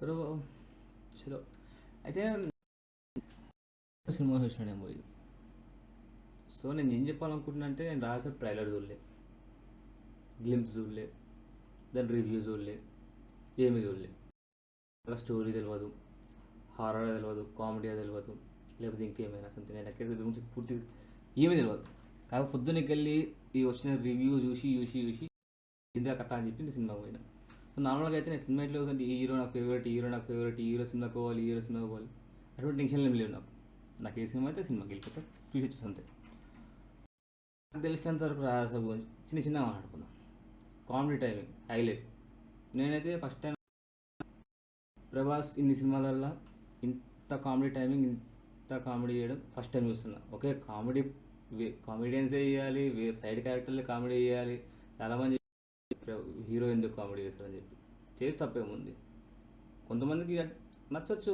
చలో చలో అయితే సినిమా చూసిన నేను పోయి. సో నేను ఏం చెప్పాలనుకుంటున్నా అంటే నేను రాసే ట్రైలర్ చూడలే, గ్లిమ్స్ చూడలే, దాని రివ్యూ చూడలే, ఏమీ చూడలే. అలా స్టోరీ తెలియదు, హారర్ తెలియదు, కామెడీ తెలియదు, లేకపోతే ఇంకేమైనా సంథింగ్ నాకైతే దీని గురించి పూర్తి ఏమీ తెలియదు. కాకపోతే పొద్దున్నకి వెళ్ళి ఈ వచ్చిన రివ్యూ చూసి చూసి చూసి ఇదే కథ అని చెప్పి నేను సినిమా పోయినా. సో నార్మల్గా అయితే నేను సినిమా ఎట్లా చూసాను, ఈ హీరో నాకు ఫేవరెట్, ఈ హీరో నాకు ఫేవరెట్, ఈ హీరో సినిమాకి పోవాలి, ఈ హీరో సినిమాకి పోవాలి, అటువంటి టెన్షన్లు ఏం లేవు నాకు. నాకు ఏ సినిమా అయితే సినిమాకి వెళ్ళిపోతా, చూసి వచ్చేసి అంతే. నాకు తెలిసినంత వరకు రాస గురించి చిన్న చిన్న మాట్లాడుకుందాం. Comedy timing highlight. నేనైతే ఫస్ట్ టైం ప్రభాస్ ఇన్ని సినిమాలల్లో ఇంత కామెడీ టైమింగ్, ఇంత కామెడీ చేయడం ఫస్ట్ టైం చూస్తున్నా. ఓకే, కామెడీ కామెడియన్సే చేయాలి, సైడ్ క్యారెక్టర్లే కామెడీ చేయాలి. చాలామంది హీరో ఎందుకు కామెడీ చేస్తారని చెప్పి చేసి తప్పేముంది. కొంతమందికి నచ్చొచ్చు,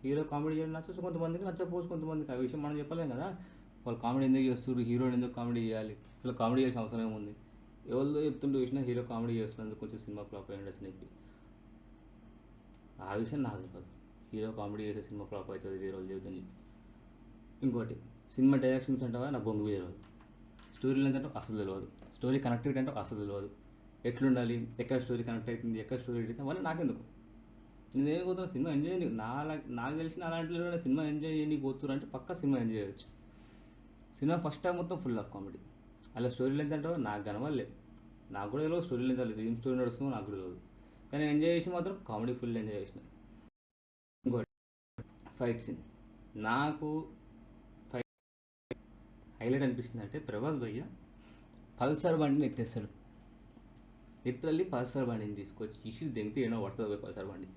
హీరో కామెడీ చేయడం నచ్చొచ్చు, కొంతమందికి నచ్చకపోవచ్చు. కొంతమందికి ఆ విషయం మనం చెప్పలేం కదా. వాళ్ళు కామెడీ ఎందుకు చేస్తారు, హీరోని ఎందుకు కామెడీ చేయాలి, అసలు కామెడీ చేయాల్సిన అవసరం ఏముంది. ఎవరితో చెప్తుంటే చూసినా హీరో కామెడీ చేస్తున్నందుకు కొంచెం సినిమా ఫ్లాప్ అయ్యి ఉండొచ్చు అని చెప్పి. ఆ విషయం నాకు తెలియదు, హీరో కామెడీ చేసే సినిమా ఫ్లాప్ అవుతుంది వేరే వాళ్ళు చెబుతుంది. ఇంకోటి, సినిమా డైరెక్షన్స్ అంటావా నాకు బొంగు తెలియదు, స్టోరీ లెంత్ అంటే అసలు తెలియదు, స్టోరీ కనెక్టివిటీ అంటే అసలు తెలియదు, ఎట్లుండాలి, ఎక్కడ స్టోరీ కనెక్ట్ అవుతుంది, ఎక్కడ స్టోరీ అవుతుంది, అవన్నీ నాకెందుకు. నేను ఏం పోతున్నా, సినిమా ఎంజాయ్ చేయని నాకు తెలిసిన అలాంటిలో సినిమా ఎంజాయ్ చేయని పోతున్నారు అంటే పక్కా సినిమా ఎంజాయ్ చేయొచ్చు. సినిమా ఫస్ట్ టైం మొత్తం ఫుల్ ఆఫ్ కామెడీ. అలా స్టోరీ లెంత్ అంటే నాకు కనవలేదు, నాకు కూడా తెలియదు స్టోరీ లెంత్ లేదు, ఏం స్టోరీ నడుస్తుందో నాకు కూడా తెలియదు. కానీ నేను ఎంజాయ్ చేసి మాత్రం కామెడీ ఫుల్ ఎంజాయ్ చేసిన. ఇంకోటి, ఫైట్ సీన్ నాకు ఫైట్ హైలైట్ అనిపిస్తుంది. అంటే ప్రభాస్ భయ్య పల్సర్ బండిని ఎత్తేస్తాడు, లిటరల్లీ పల్సర్ బండిని తీసుకొచ్చి ఇసి దెంగితే ఏమో పడుతుంది పోయి పల్సర్ బండి.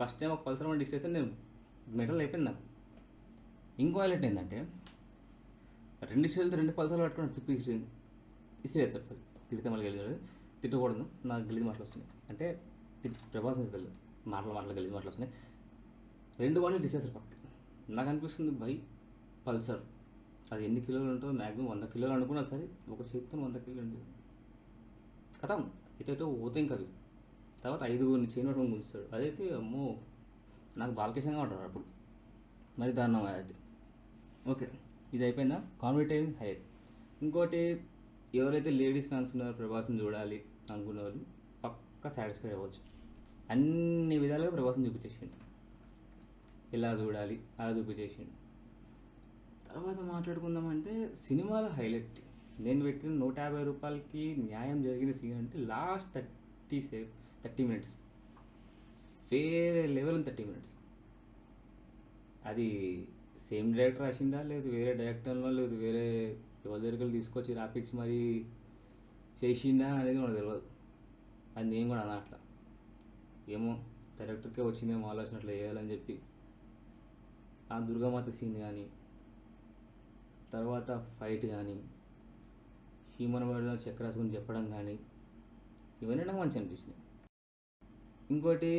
ఫస్ట్ టైం ఒక పల్సర్ బండి ఇష్టేస్తే నేను మెటల్ అయిపోయింది నాకు. ఇంకో హైలైట్ ఏంటంటే రెండు చేతులతో రెండు పల్సర్లు పట్టుకుని తిప్పి ఇసిరేస్తారు. సార్ తిరిగితే మళ్ళీ గెలిచాడు, తిట్టకూడదు, నాకు గెలిచి మాటలు వస్తున్నాయి అంటే ప్రభాస్ తెలియదు, మాటలు గెలిచి మాటలు వస్తున్నాయి. రెండు బండ్లు డిస్టేస్తారు పక్క. నాకు అనిపిస్తుంది బై పల్సర్ అది ఎన్ని కిలోలు ఉంటుందో, మ్యాక్సిమం 100 కిలోలు అనుకున్నా సరే ఒక చేతితో 100 కిలోలు ఉంటుంది కదా. ఇటైతే పోతే ఇంకా అవి తర్వాత 5 చైన్ పట్టుకొని గుంజుతాడు. అదైతే అమ్మో నాకు బాలకేశంగా ఉంటారు అప్పుడు, మరి దారుణం అయితే. ఓకే, ఇది అయిపోయిందా కామెడీ టైం హైలైట్. ఇంకోటి, ఎవరైతే లేడీస్ ఫ్యాన్స్ ఉన్నారో ప్రభాస్ని చూడాలి అనుకున్న వాళ్ళు పక్కా సాటిస్ఫై అవ్వచ్చు. అన్ని విధాలుగా ప్రభాస్ని చూపించేసిండు, ఇలా చూడాలి అలా చూపించేసిండు. తర్వాత మాట్లాడుకుందామంటే సినిమాల హైలైట్. నేను పెట్టిన 150 రూపాయలకి న్యాయం జరిగిన సీన్ అంటే లాస్ట్ 30 మినిట్స్ వేరే లెవెల్ 30 మినిట్స్. అది సేమ్ డైరెక్టర్ రాసిందా, లేదు వేరే డైరెక్టర్లో, లేదు వేరే ఎవరి దగ్గరికి తీసుకొచ్చి రాపించి మరీ చేసిందా అనేది మనకు తెలియదు. అది నేను కూడా అన్నా అట్లా, ఏమో డైరెక్టర్కే వచ్చిందేమో ఆలోచన అట్లా చేయాలని చెప్పి. ఆ దుర్గామాత సీన్ కానీ, తర్వాత ఫైట్ కానీ, హ్యూమన్ బాడీలో చక్రాస్ గురించి చెప్పడం కానీ, ఇవన్నీ నాకు మంచి అనిపించినాయి. ఇంకోటి,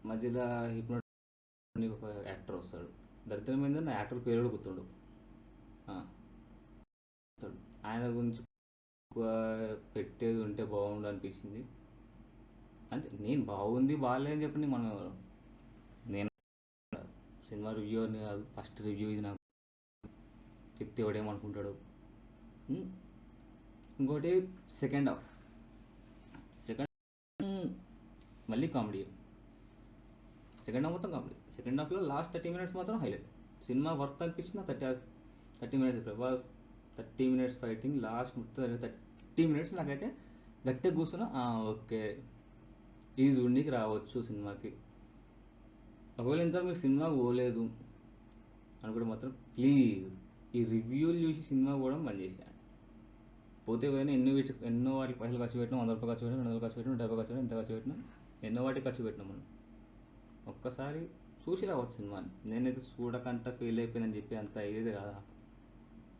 మధ్యలో హిప్నోటిక్ ఒక యాక్టర్ వస్తాడు, దరిద్రం మీద నా యాక్టర్ పేరు కూడా గుర్తుండు. ఆయన గురించి పెట్టేది ఉంటే బాగుండు అనిపించింది. అంతే, నేను బాగుంది బాగాలేదు అని చెప్పండి మనం ఎవరు. నేను సినిమా రివ్యూ అని కాదు, ఫస్ట్ రివ్యూ ఇది నాకు చెప్తే ఎవడేమనుకుంటాడు. ఇంకోటి, సెకండ్ హాఫ్ మళ్ళీ కామెడీ. సెకండ్ హాఫ్ మొత్తం కామెడీ. సెకండ్ హాఫ్లో లాస్ట్ 30 మినిట్స్ మాత్రం హైలైట్. సినిమా వర్త్ అనిపించిన 30 minutes Prabhas 30 minutes fighting, last మొత్తం 30 మినిట్స్ నాకైతే గట్టిగా కూర్చున్నా. ఓకే, ఇది చూడడానికి రావచ్చు సినిమాకి. ఒకవేళ ఇంత మీరు సినిమా పోలేదు అనుకుంటే మాత్రం ప్లీజ్ ఈ రివ్యూలు చూసి సినిమా పోవడం బంద్ చేసేయండి. పోతే పోయినా ఎన్నో వాటికి పైసలు ఖర్చు పెట్టినా, 100 రూపాయలు ఖర్చు పెట్టినా, 200 ఖర్చు పెట్టినా, 50 ఖర్చు పెట్టినా, ఎంత ఖర్చు పెట్టినా, ఎన్నో వాటికి ఖర్చు పెట్టినాం మనం. ఒక్కసారి చూసి రావచ్చు సినిమాని. నేనైతే చూడకంట ఫెయిల్ అయిపోయిందని చెప్పి అంత ఇదేది కాదా.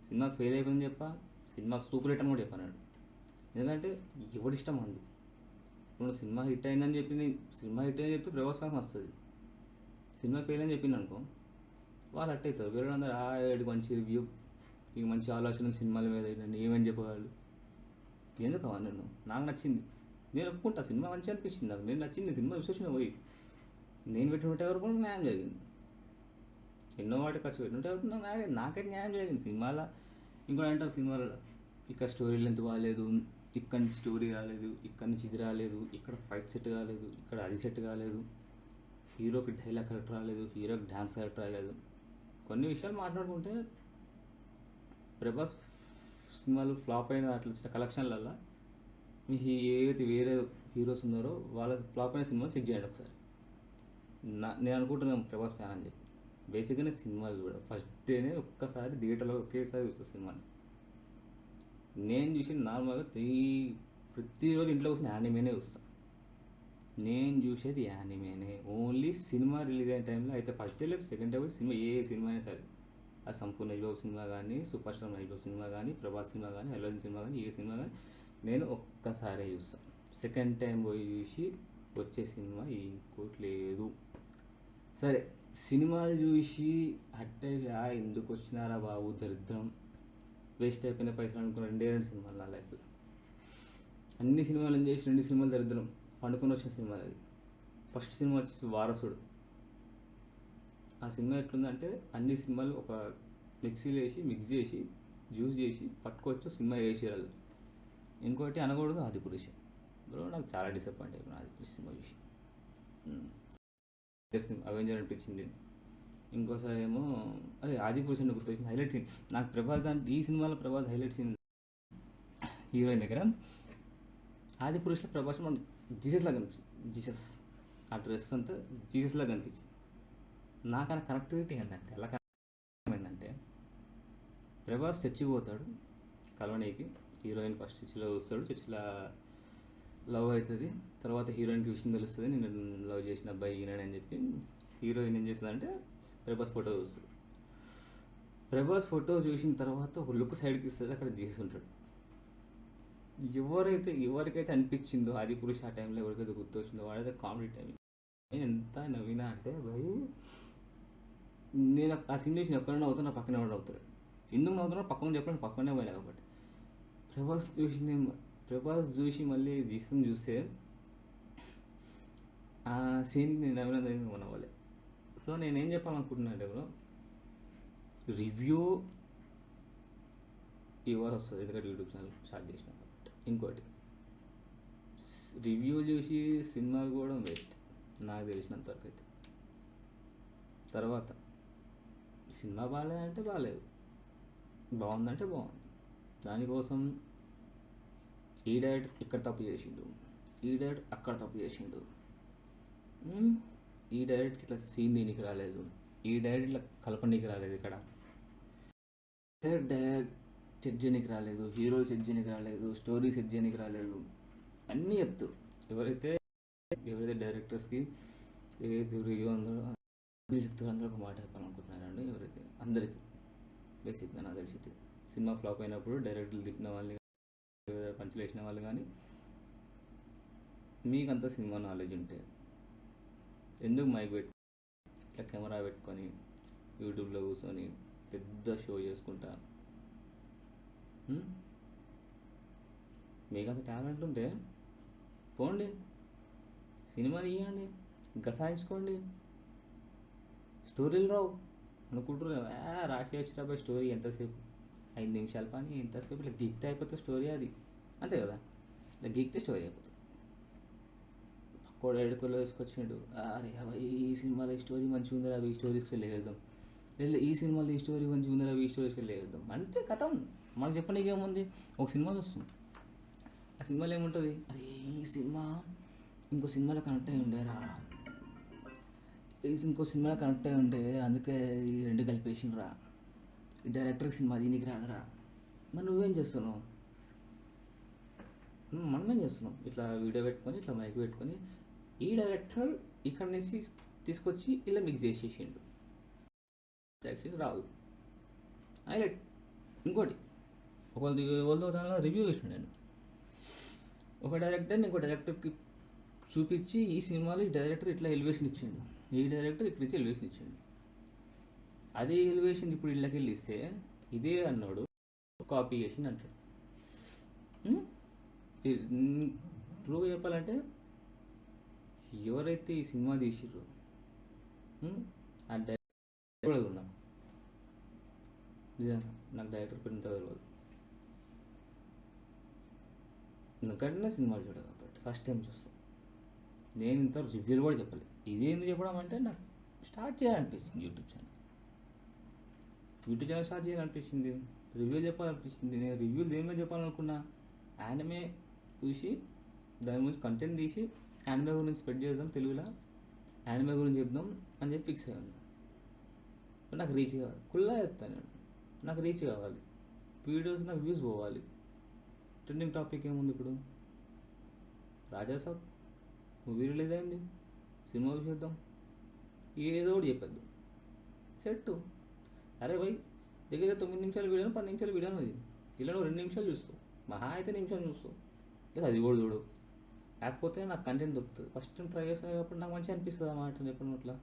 సినిమా ఫెయిల్ అయిపోయిందని చెప్పా, సినిమా సూపర్ హిట్ అని కూడా చెప్పాను. ఎందుకంటే ఎవడిష్టం అంది. ఇప్పుడు సినిమా హిట్ అయిందని చెప్పి, సినిమా హిట్ అయిందని చెప్తే ప్రభాస్ ఫ్యాన్స్ వస్తుంది. సినిమా ఫెయిల్ అని చెప్పింది అనుకో, వాళ్ళు అట్ అవుతారు. వేరే అందరూ ఏడు మంచి రివ్యూ, ఇక మంచి ఆలోచన సినిమాల మీద ఏమని చెప్పేవాళ్ళు. ఎందుకు అవన్నీ నాకు నచ్చింది. నేను ఒప్పుకుంటా, సినిమా మంచిగా అనిపించింది నాకు, నేను నచ్చింది సినిమా చూసిన పోయి. నేను పెట్టిన 150 రూపాయలు న్యాయం జరిగింది. ఎన్నో వాటి ఖర్చు పెట్టి 150 రూపాయలు నాకైతే న్యాయం జరిగింది సినిమాలో. ఇంకోటి అంటారు సినిమాలో ఇక్కడ స్టోరీ లెంత్ బాగాలేదు, ఇక్కడ నుంచి స్టోరీ రాలేదు, ఇక్కడ నుంచి ఇది రాలేదు, ఇక్కడ ఫైట్ సెట్ కాలేదు, ఇక్కడ అది సెట్ కాలేదు, హీరోకి డైలాగ్ కరెక్ట్ రాలేదు, హీరోకి డ్యాన్స్ కరెక్ట్ రాలేదు. కొన్ని విషయాలు మాట్లాడుకుంటే ప్రభాస్ సినిమాలు ఫ్లాప్ అయిన అట్లా వచ్చిన కలెక్షన్లల్లో మీ ఏవైతే వేరే హీరోస్ ఉన్నారో వాళ్ళ ఫ్లాప్ అయిన సినిమాలు చెక్ చేయండి ఒకసారి. నేను అనుకుంటున్నాను ప్రభాస్ ఫ్యాన్ అని చెప్పి. బేసిక్గా నేను సినిమాలు కూడా ఫస్ట్ డేనే ఒక్కసారి థియేటర్లో ఒకేసారి చూస్తాను సినిమాని. నేను చూసి నార్మల్గా ప్రతిరోజు ఇంట్లో కూర్చొని యానిమేనే చూస్తాను. నేను చూసేది యానిమేనే ఓన్లీ. సినిమా రిలీజ్ అయిన టైంలో అయితే ఫస్ట్ డే లేదు సెకండ్ డే సినిమా ఏ సినిమా అయినా సరే, ఆ సంపూర్ణ బాబు సినిమా కానీ, super star Mahesh Babu cinema కానీ, ప్రభాస్ సినిమా కానీ, అల్లు సినిమా కానీ, ఏ సినిమా కానీ నేను ఒక్కసారే చూస్తాను. సెకండ్ టైం పోయి చూసి వచ్చే సినిమా ఇంకోటి లేదు. సరే సినిమాలు చూసి అట్టగా ఎందుకు వచ్చినారా బాబు దరిద్రం, వేస్ట్ అయిపోయిన పైసలు అనుకున్న 2 సినిమాలు నా లైఫ్లో. అన్ని సినిమాలు చేసి 2 సినిమాలు దరిద్రం, పండుకొని వచ్చిన సినిమాలు అది. ఫస్ట్ సినిమా వచ్చేసి వారసుడు. ఆ సినిమా ఎట్లుందంటే అన్ని సినిమాలు ఒక మిక్సీలో వేసి మిక్స్ చేసి జ్యూస్ చేసి పట్టుకోవచ్చు సినిమా వేసేయాలి. ఇంకోటి అనకూడదు ఆదిపురుష. బ్రో నాకు చాలా డిసప్పాయింట్ అయిపోయింది ఆదిపురుష సినిమా చూసి. అవెంజర్ అనిపించింది. ఇంకోసారి ఏమో అదే ఆదిపురుష గుర్తొచ్చింది హైలైట్ సీన్ నాకు. ప్రభాస్ దాంట్లో ఈ సినిమాలో ప్రభాస్ హైలైట్ సీన్ హీరోయిన్ దగ్గర. ఆదిపురుషలో ప్రభాస్ మన జీసస్ లాగా కనిపించింది. జీసస్ ఆ డ్రెస్ అంతా జీసస్ లాగా కనిపించింది. నాకన్నా కనెక్టివిటీ ఏంటంటే ఎలా ఏమైందంటే ప్రభాస్ చర్చికి పోతాడు కలవనీకి. హీరోయిన్ ఫస్ట్ చర్చిలో వస్తాడు, చర్చిలో లవ్ అవుతుంది. తర్వాత హీరోయిన్కి విషయం తెలుస్తుంది, నేను లవ్ చేసిన అబ్బాయి ఈయనని చెప్పి. హీరోయిన్ ఏం చేస్తుందంటే ప్రభాస్ ఫోటో చూస్తుంది. ప్రభాస్ ఫోటో చూసిన తర్వాత ఒక లుక్ సైడ్కి ఇస్తుంది, అక్కడ జీసస్ ఉంటాడు. ఎవరికైతే అనిపించిందో ఆదిపురుష ఆ టైంలో ఎవరికైతే గుర్తొచ్చిందో వాడైతే కామెడీ టైం. నేను ఎంత నవ్వినా అంటే భయ్, నేను ఆ సీన్ చూసి ఎక్కడైనా అవుతున్నా పక్కనే ఎవరు అవుతాడు. ఎందుకు నవ్వుతున్నా పక్కన చెప్పండి, పక్కనే పోయినా కాబట్టి. ప్రభాస్ చూసి మళ్ళీ జీసస్ని చూస్తే ఆ సీన్కి నేను నవ్వినది మనవాళ్ళే. సో నేనేం చెప్పాలనుకుంటున్నా అంటే బ్రో, రివ్యూ ఇవ్వాల్సి వస్తుంది ఎందుకంటే యూట్యూబ్ ఛానల్ స్టార్ట్ చేసిన కాబట్టి. ఇంకోటి రివ్యూ చూసి సినిమా కూడా వేస్ట్ నాకు తెలిసినంత వరకు అయితే. తర్వాత సినిమా బాగాలేదంటే బాగాలేదు, బాగుందంటే బాగుంది. దానికోసం ఈ డైరెక్టర్ ఇక్కడ తప్పు చేసిండు, ఈ డైరెక్టర్ అక్కడ తప్పు చేసిండు, ఈ డైరెక్ట్కి ఇట్లా సీన్ దీనికి రాలేదు, ఈ డైరెక్ట్ ఇట్లా కలపనీకి రాలేదు, ఇక్కడ డైరెక్ట్ సెట్ చేయడానికి రాలేదు, హీరోలు సెట్ చేయడానికి రాలేదు, స్టోరీ సెట్ చేయడానికి రాలేదు, అన్నీ చెప్తారు. ఎవరైతే డైరెక్టర్స్కి ఏదైతే రివ్యూ అందరూ చెప్తారు అందరూ ఒక మాట చెప్పాలనుకుంటున్నారండి. ఎవరైతే అందరికీ బేసిక్గా నాకు తెలిసి సినిమా ఫ్లాప్ అయినప్పుడు డైరెక్టర్లు తిప్పిన వాళ్ళు పంచులు వేసిన వాళ్ళు కానీ మీకంతా సినిమా నాలెడ్జ్ ఉంటే ఎందుకు మైక్ పెట్టి ఇట్లా కెమెరా పెట్టుకొని యూట్యూబ్లో కూర్చొని పెద్ద షో చేసుకుంటా? మీకంత టాలెంట్ ఉంటే పోండి సినిమా తీయండి, గసాయించుకోండి. స్టోరీలు రావు అనుకుంటున్నారు, రాసి వచ్చినప్పుడు స్టోరీ ఎంతసేపు 5 నిమిషాల పని ఎంతసేపు ఇట్లా గీక్తే అయిపోతుంది స్టోరీ, అది అంతే కదా. ఇట్లా గీక్తే స్టోరీ అయిపోతుంది. పక్కోడు ఎడుకలో వేసుకొచ్చిండు, అరే ఈ సినిమాలో ఈ స్టోరీ మంచిగా ఉందిరా అవి ఈ స్టోరీస్కి వెళ్ళేద్దాం, లేదు ఈ సినిమాలో ఈ స్టోరీ మంచిగా ఉందిరా అవి ఈ స్టోరీస్కి వెళ్ళేద్దాం, అంతే కథం. మనకు చెప్పడానికి ఏముంది? ఒక సినిమా చూస్తాం, ఆ సినిమాలో ఏముంటుంది, అరే ఈ సినిమా ఇంకో సినిమాలో కనెక్ట్ అయి ఉండేరా, ఇంకో సినిమాలో కనెక్ట్ అయి ఉంటే అందుకే ఈ 2 కలిపేసినరా, ఈ డైరెక్టర్కి సినిమా దీనికి రాదురా. మరి నువ్వేం చేస్తున్నావు? మనమేం చేస్తున్నాం? ఇట్లా వీడియో పెట్టుకొని ఇట్లా మైక్ పెట్టుకొని ఈ డైరెక్టర్ ఇక్కడ నుంచి తీసుకొచ్చి ఇలా మిక్స్ చేసేసిండు, యాక్చువల్లీ రాదు హైలైట్. ఇంకోటి వాళ్ళతో ఛానల్లో రివ్యూ ఇచ్చిన నేను, ఒక డైరెక్టర్ని ఇంకో డైరెక్టర్కి చూపించి ఈ సినిమాలో ఈ డైరెక్టర్ ఇట్లా ఎలివేషన్ ఇచ్చిండు, ఈ డైరెక్టర్ ఇక్కడి నుంచి ఎలివేషన్ ఇచ్చిండు. అదే ఎలివేషన్ ఇప్పుడు ఇళ్ళకి వెళ్ళి ఇస్తే ఇదే అన్నాడు కాపీ చేసింది అంటాడు. ట్రూగా చెప్పాలంటే ఎవరైతే ఈ సినిమా తీసిర్రో ఆ డైరెక్టర్ కూడా తెలియదు నాకు. నిజంగా నాకు డైరెక్టర్ పేరు ఇంత తెలియదు. ఎందుకంటే సినిమాలు చూడదు కాబట్టి ఫస్ట్ టైం చూస్తాను. నేను ఇంత రివ్యూలు కూడా చెప్పలేదు. ఇది ఎందుకు చెప్పడం అంటే నాకు స్టార్ట్ చేయాలనిపించింది యూట్యూబ్ ఛానల్ స్టార్ట్ చేయాలనిపించింది, రివ్యూలు చెప్పాలనిపించింది. నేను రివ్యూలు దేని మీద చెప్పాలనుకున్నా, యానిమే చూసి దాని గురించి కంటెంట్ తీసి యానిమే గురించి స్ప్రెడ్ చేద్దాం, తెలుగులో యానిమే గురించి చెప్దాం అని చెప్పి ఫిక్స్ అయ్యాను. నాకు రీచ్ కావాలి, కుల్లా చెప్తాను నేను. నాకు రీచ్ కావాలి, వీడియోస్ నాకు వ్యూస్ పోవాలి. ట్రెండింగ్ టాపిక్ ఏముంది ఇప్పుడు? రాజాసాబ్ మూవీ రిలీజ్ అయింది, సినిమా చూద్దాం, ఏదో ఒకటి చెప్పద్దు సెట్. అరే భయ్ దగ్గర 9 నిమిషాల వీడియోను 10 నిమిషాల వీడియోను అది ఇలా నువ్వు 2 నిమిషాలు చూస్తావు, మహా అయితే నిమిషాలు చూస్తావు, లేదా అది కూడా చూడు. కాకపోతే నాకు కంటెంట్ దొరుకుతుంది. ఫస్ట్ టైం ట్రై చేస్తాను కాబట్టి నాకు మంచిగా అనిపిస్తుంది అన్నమాట. చెప్పినట్లా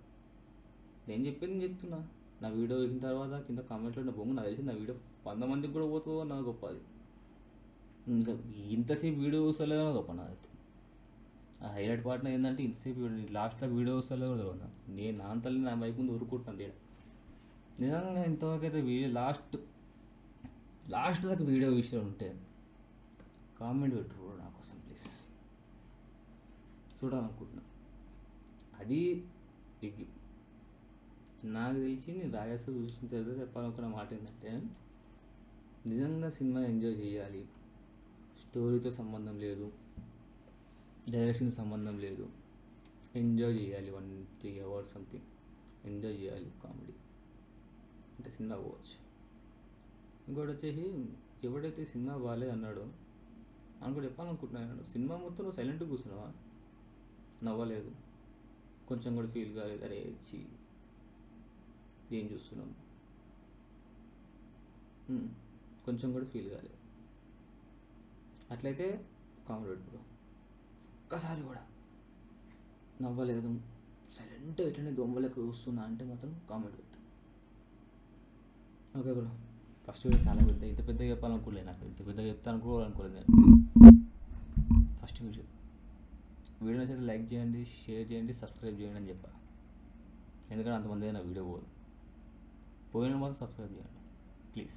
నేను చెప్పింది నేను చెప్తున్నా. నా వీడియో వేసిన తర్వాత కింద కామెంట్లో నా బొంగు నాకు తెలిసి నా వీడియో 100 మందికి కూడా పోతుందో నాకు గొప్ప. అది ఇంకా ఇంతసేపు వీడియో వస్తలేదో గొప్ప నాదైతే. ఆ హైలైట్ పార్ట్ ఏంటంటే ఇంతసేపు లాస్ట్లో వీడియో వస్తలేదో కూడా తెలియదు. నేను నా తల్లి నా వైపు ముందు ఊరుకుంటున్నాను తేడా. నిజంగా ఇంతవరకు అయితే వీడియో లాస్ట్ దాకా వీడియో విషయం ఉంటే కామెంట్ పెట్టరు నా కోసం ప్లీజ్, చూడాలనుకుంటున్నా. అది రివ్యూ. నాకు తెలిసి నేను రాజాసాబ్ చూసిన తర్వాత చెప్పాలనుకున్న మాట ఏంటంటే, నిజంగా సినిమా ఎంజాయ్ చేయాలి, స్టోరీతో సంబంధం లేదు, డైరెక్షన్ సంబంధం లేదు, ఎంజాయ్ చేయాలి. 1-3 hours సంథింగ్ ఎంజాయ్ చేయాలి. కామెడీ అంటే సినిమా పోవచ్చు. ఇంకోటి వచ్చేసి, ఎవడైతే సినిమా బాగాలేదు అన్నాడో అని కూడా చెప్పాలనుకుంటున్నాను. సినిమా మొత్తం నువ్వు సైలెంట్గా కూర్చున్నావా, నవ్వలేదు, కొంచెం కూడా ఫీల్ కాలేదు, అరే చి ఏం చూస్తున్నాం, కొంచెం కూడా ఫీల్ కాలేదు, అట్లయితే కామెడీ బ్రో. ఒక్కసారి కూడా నవ్వలేదు, సైలెంట్గా ఎట్లనే దొంగలకు చూస్తున్నా అంటే మాత్రం కామెడీ పెట్టు. ఓకే బ్రో, ఫస్ట్ వీడియో చాలా పెద్ద, ఇంత పెద్దగా చెప్పాలనుకోలేదు. నాకు ఇంత పెద్దగా చెప్తానుకోవాలనుకోలేదు నేను. ఫస్ట్ వీడియో నచ్చితే లైక్ చేయండి, షేర్ చేయండి, సబ్స్క్రైబ్ చేయండి అని చెప్పా. ఎందుకంటే అంతమంది నా వీడియో పోయిన మాత్రం సబ్స్క్రైబ్ చేయండి ప్లీజ్.